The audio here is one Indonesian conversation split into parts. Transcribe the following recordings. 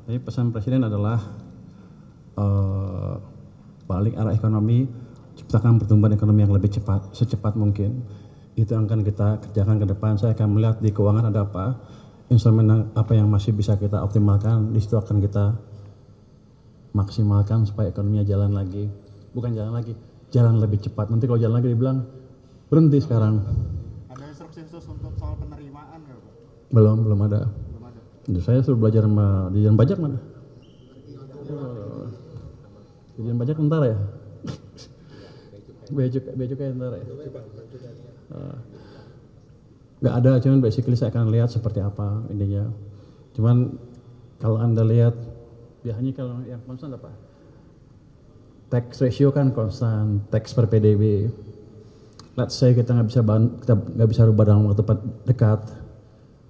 Jadi pesan Presiden adalah balik arah ekonomi, ciptakan pertumbuhan ekonomi yang lebih cepat, secepat mungkin. Itu yang akan kita kerjakan ke depan. Saya akan melihat di keuangan ada apa, instrumen apa yang masih bisa kita optimalkan. Di situ akan kita maksimalkan supaya ekonominya jalan lagi. Bukan jalan lagi, jalan lebih cepat. Nanti kalau jalan lagi dibilang berhenti sekarang. Ada instruksi khusus untuk soal penerimaan nggak Pak? Belum ada. Belum ada. Saya suruh belajar sama Dirjen Pajak mana? Dirjen Pajak tentara ya? Bea cukai tentara ya? Nggak ada, cuman basically saya akan lihat seperti apa intinya. Cuman kalau Anda lihat, biasanya kalau yang konstan apa? Tax ratio kan konstan, tax per PDB. Let's say kita nggak bisa rubah dalam waktu dekat.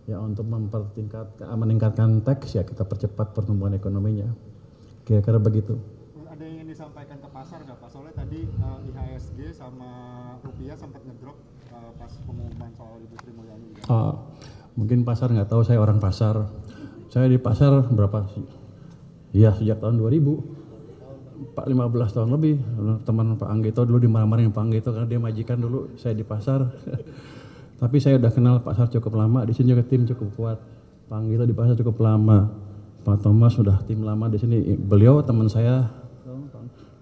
Ya untuk meningkatkan tax ya kita percepat pertumbuhan ekonominya. Kira-kira begitu. Ada yang ingin disampaikan ke pasar nggak Pak? Soalnya tadi IHSG sama rupiah sempat ngedrop pas pengumuman soal Ibu Sri Mulyani. Mungkin pasar nggak tahu, saya orang pasar. Saya di pasar berapa sih? Iya sejak tahun 2000, 15 tahun lebih. Teman Pak Anggito dulu dimarah-marahin Pak Anggito karena dia majikan dulu saya di pasar. Tapi saya udah kenal pasar cukup lama, di sini juga tim cukup kuat. Pak Anggito di pasar cukup lama. Pak Thomas sudah tim lama di sini. Beliau teman saya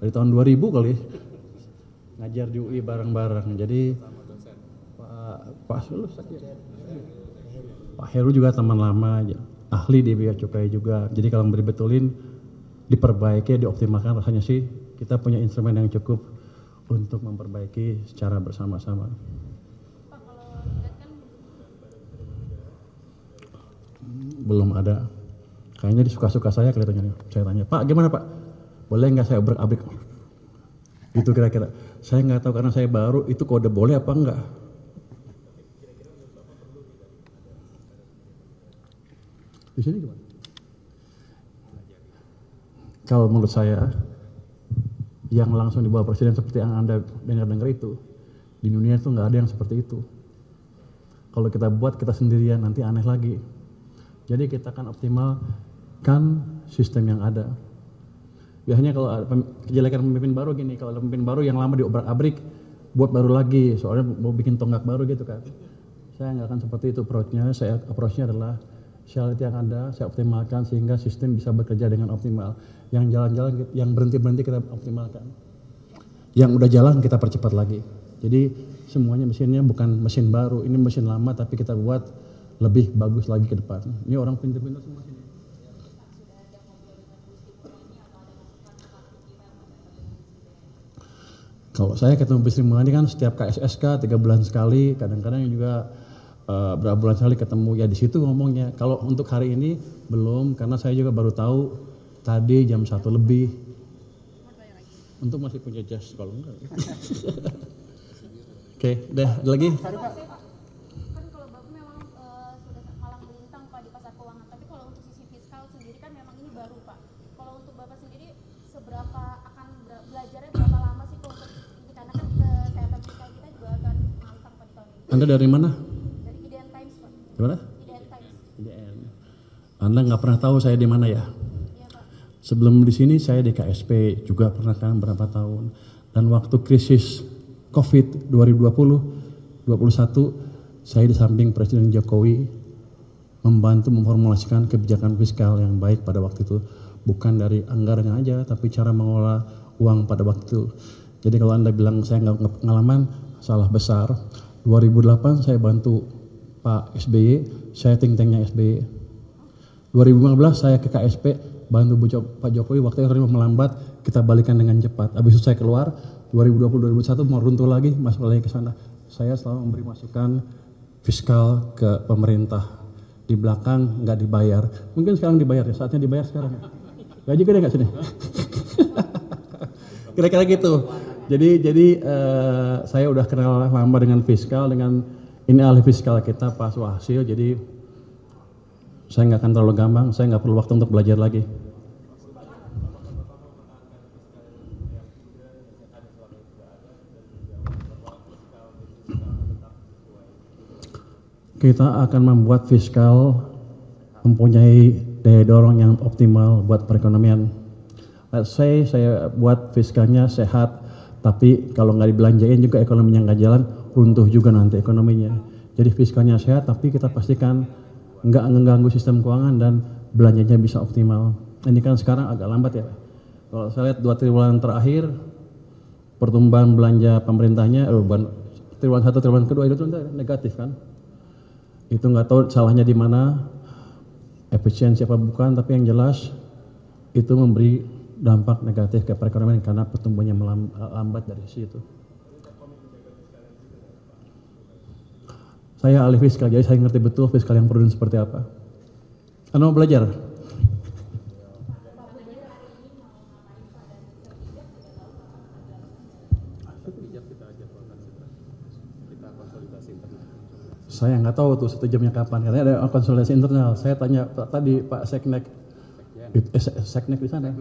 dari tahun 2000 kali. Ngajar di UI bareng-bareng. Jadi Pak Heru juga teman lama, ahli di bea cukai juga. Jadi kalau mau dibetulin, diperbaiki, dioptimalkan, rasanya sih kita punya instrumen yang cukup untuk memperbaiki secara bersama-sama. Belum ada. Kayaknya disuka-suka saya kelihatannya. Saya tanya, Pak gimana Pak? Boleh nggak saya abrik-abrik? Gitu kira-kira. Saya nggak tahu karena saya baru, itu kode boleh apa enggak? Di sini gimana? Kalau menurut saya, yang langsung di bawah Presiden seperti yang Anda dengar-dengar itu, di dunia itu nggak ada yang seperti itu. Kalau kita buat kita sendirian nanti aneh lagi. Jadi kita akan optimalkan sistem yang ada. Biasanya kalau kejelekan pemimpin baru gini, kalau pemimpin baru yang lama diobrak-abrik, buat baru lagi, soalnya mau bikin tonggak baru gitu kan. Saya nggak akan seperti itu approach-nya. Approach-nya adalah syarat yang ada, saya optimalkan sehingga sistem bisa bekerja dengan optimal. Yang jalan-jalan, yang berhenti-berhenti kita optimalkan. Yang udah jalan kita percepat lagi. Jadi semuanya mesinnya bukan mesin baru, ini mesin lama tapi kita buat lebih bagus lagi ke depan. Ini orang pintar-pintar semua sini. Kalau saya ketemu Bu Sri Mulyani kan setiap KSSK 3 bulan sekali, kadang-kadang juga berapa bulan sekali ketemu, ya di situ ngomongnya. Kalau untuk hari ini belum, karena saya juga baru tahu tadi jam 1 lebih. Untuk masih punya jas kalau enggak. Oke, deh lagi. Kan kalau Bapak memang sudah malang melintang Pak di pasar keuangan, tapi kalau untuk sisi fiskal sendiri kan memang ini baru Pak. Kalau untuk Bapak sendiri seberapa akan belajarnya berapa lama sih Pak untuk ini, karena kan kesehatan fiskal kita juga akan melintang Pak di tahun ini. Anda dari mana? Dari IDN Times Pak. Gimana? IDN Times. IDN. Anda nggak pernah tahu saya di mana ya? Iya Pak. Sebelum di sini saya di KSP juga pernah kan berapa tahun. Dan waktu krisis COVID 2020-21 saya di samping Presiden Jokowi membantu memformulasikan kebijakan fiskal yang baik pada waktu itu. Bukan dari anggarannya aja, tapi cara mengelola uang pada waktu itu. Jadi kalau Anda bilang saya nggak pengalaman, salah besar. 2008 saya bantu Pak SBY, saya think tanknya SBY. 2015 saya ke KSP, bantu Pak Jokowi, waktu itu melambat, kita balikan dengan cepat. Habis itu saya keluar, 2020-2021 mau runtuh lagi, masuk lagi ke sana. Saya selalu memberi masukan fiskal ke pemerintah. Di belakang nggak dibayar. Mungkin sekarang dibayar ya, saatnya dibayar sekarang. Gaji gede nggak sini? Kira-kira gitu. Jadi saya udah kenal lama dengan fiskal, dengan ini ahli fiskal kita Pak Suhasil. Jadi saya nggak akan terlalu gampang, saya nggak perlu waktu untuk belajar lagi. Kita akan membuat fiskal mempunyai daya dorong yang optimal buat perekonomian. Let's say saya buat fiskalnya sehat, tapi kalau nggak dibelanjain juga ekonominya nggak jalan, runtuh juga nanti ekonominya. Jadi fiskalnya sehat, tapi kita pastikan nggak mengganggu sistem keuangan dan belanjanya bisa optimal. Ini kan sekarang agak lambat ya. Kalau saya lihat 2 triwulan terakhir, pertumbuhan belanja pemerintahnya, triwulan 1, triwulan kedua itu negatif kan. Itu nggak tahu salahnya di mana, efisiensi apa bukan, tapi yang jelas itu memberi dampak negatif ke perekonomian karena pertumbuhannya melambat dari situ. Saya ahli fiskal, jadi saya ngerti betul fiskal yang prudent seperti apa. Anda mau belajar? Saya nggak tahu tuh 1 jamnya kapan, karena ada konsolidasi internal. Saya tanya tadi Pak Seknek, Seknek di sana.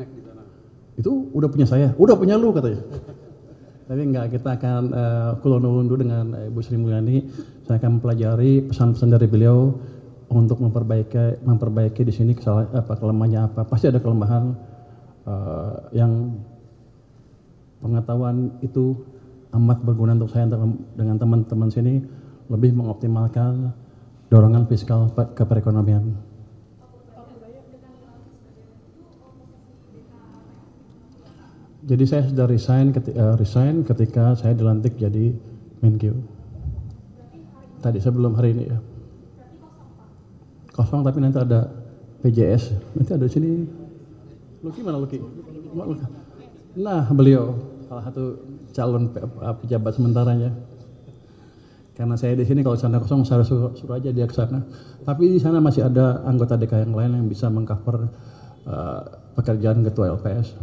Itu udah punya saya, udah punya lu katanya. Tapi enggak, kita akan kulon dulu dengan Ibu Sri Mulyani. Saya akan mempelajari pesan-pesan dari beliau untuk memperbaiki di sini kelemahannya apa. Pasti ada kelemahan yang pengetahuan itu amat berguna untuk saya dengan teman-teman sini lebih mengoptimalkan dorongan fiskal ke perekonomian. Jadi saya sudah resign ketika saya dilantik jadi Menkyu. Tadi sebelum hari ini ya. Kosong tapi nanti ada PJS. Nanti ada di sini. Luki mana Luki? Nah beliau salah satu calon pejabat sementaranya. Karena saya di sini kalau sana kosong saya suruh aja dia ke sana. Tapi di sana masih ada anggota DK yang lain yang bisa mengcover pekerjaan ketua LPS.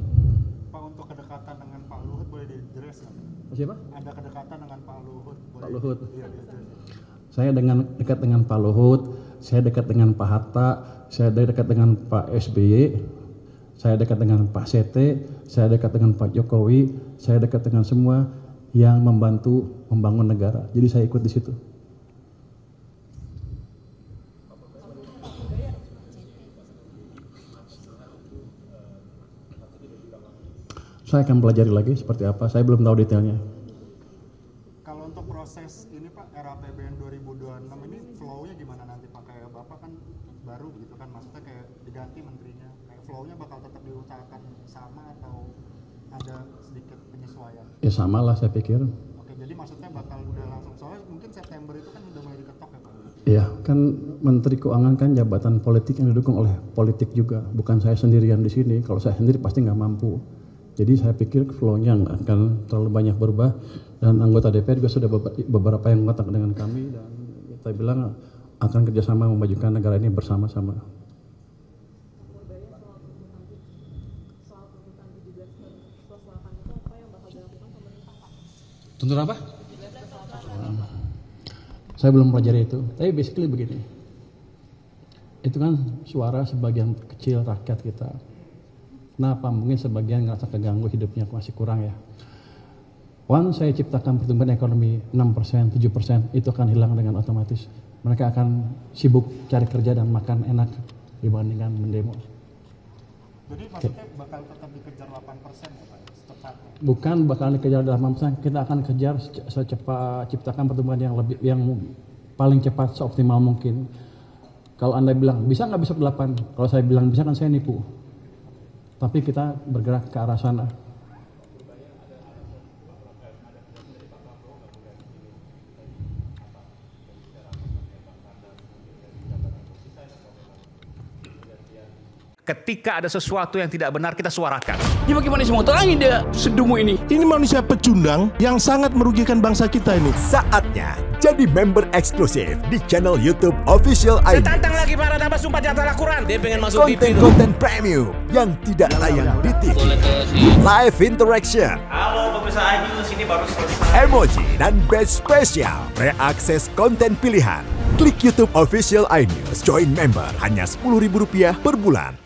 Siapa? Ada kedekatan dengan Pak Luhut. Pak Luhut. Iya. Saya dekat dengan Pak Luhut, saya dekat dengan Pak Hatta, saya dekat dengan Pak SBY, saya dekat dengan Pak Sete, saya dekat dengan Pak Jokowi, saya dekat dengan semua yang membantu membangun negara. Jadi saya ikut di situ. Saya akan pelajari lagi seperti apa, saya belum tahu detailnya. Kalau untuk proses ini Pak, RAPBN 2026 ini flow-nya gimana nanti Pak? Kayak Bapak kan baru gitu kan, maksudnya kayak diganti menterinya. Kayak flow-nya bakal tetap diusahakan sama atau ada sedikit penyesuaian? Ya sama lah saya pikir. Oke, jadi maksudnya bakal udah langsung, soalnya mungkin September itu kan udah mulai diketok ya Pak? Iya, kan Menteri Keuangan kan jabatan politik yang didukung oleh politik juga. Bukan saya sendirian di sini, kalau saya sendiri pasti nggak mampu. Jadi saya pikir flow-nya nggak akan terlalu banyak berubah dan anggota DPR juga sudah beberapa yang kontak dengan kami dan kita bilang akan kerjasama memajukan negara ini bersama-sama. Tuntut apa? Saya belum pelajari itu, tapi basically begini. Itu kan suara sebagian kecil rakyat kita. Kenapa? Mungkin sebagian ngerasa keganggu hidupnya masih kurang ya. Once saya ciptakan pertumbuhan ekonomi 6%, 7%, itu akan hilang dengan otomatis. Mereka akan sibuk cari kerja dan makan enak dibandingkan mendemo. Jadi maksudnya bakal tetap dikejar 8% ya Pak? Secepatnya? Bukan bakal dikejar 8%, kita akan kejar secepat ciptakan pertumbuhan yang paling cepat seoptimal mungkin. Kalau Anda bilang bisa nggak bisa 8, kalau saya bilang bisa kan saya nipu. Tapi kita bergerak ke arah sana. Ketika ada sesuatu yang tidak benar, kita suarakan. Ya bagaimana semua terangin dia sedumu ini? Ini manusia pecundang yang sangat merugikan bangsa kita ini. Saatnya jadi member eksklusif di channel YouTube Official ID. Tantang lagi para nama sumpah di atas Al-Quran. Dia pengen masuk TV. Konten-konten premium yang tidak tayang di TV. Live interaction. Halo pemirsa ID, sini baru selesai. Emoji dan badge spesial. Reakses konten pilihan. Klik YouTube Official iNews, join member hanya Rp10.000 per bulan.